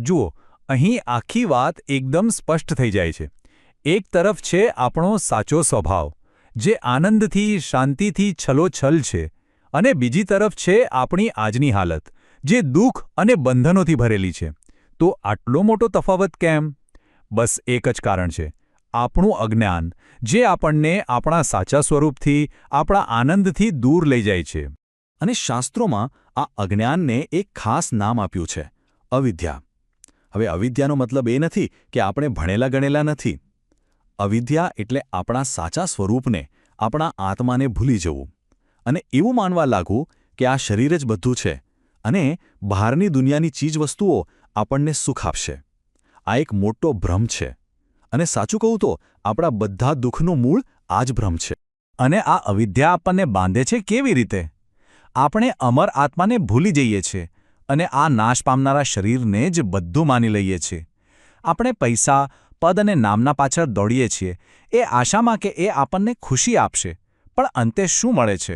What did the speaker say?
જુઓ, અહીં આખી વાત એકદમ સ્પષ્ટ થઈ જાય છે. એક તરફ છે આપણો સાચો સ્વભાવ, જે આનંદથી શાંતિથી છલોછલ છે, અને બીજી તરફ છે આપણી આજની હાલત, જે દુઃખ અને બંધનોથી ભરેલી છે. તો આટલો મોટો તફાવત કેમ? બસ એક જ કારણ છે: આપણું અજ્ઞાન, જે આપણને આપણા સાચા સ્વરૂપથી, આપણા આનંદથી દૂર લઈ જાય છે. અને શાસ્ત્રોમાં આ અજ્ઞાનને એક ખાસ નામ આપ્યું છે: અવિદ્યા. હવે અવિદ્યાનો મતલબ એ નથી કે આપણે ભણેલા ગણેલા નથી. અવિદ્યા એટલે આપણા સાચા સ્વરૂપને, આપણા આત્માને ભૂલી જવું અને એવું માનવા લાગવું કે આ શરીર જ બધું છે અને બહારની દુનિયાની ચીજવસ્તુઓ આપણને સુખ આપશે. આ એક મોટો ભ્રમ છે, અને સાચું કહું તો આપણા બધા દુઃખનું મૂળ આ જ ભ્રમ છે. અને આ અવિદ્યા આપણને બાંધે છે કેવી રીતે? આપણે અમર આત્માને ભૂલી જઈએ છીએ અને આ નાશ પામનારા શરીરને જ બધું માની લઈએ છીએ. આપણે પૈસા, પદ અને નામના પાછળ દોડીએ છીએ, એ આશામાં કે એ આપણને ખુશી આપશે. પણ અંતે શું મળે છે?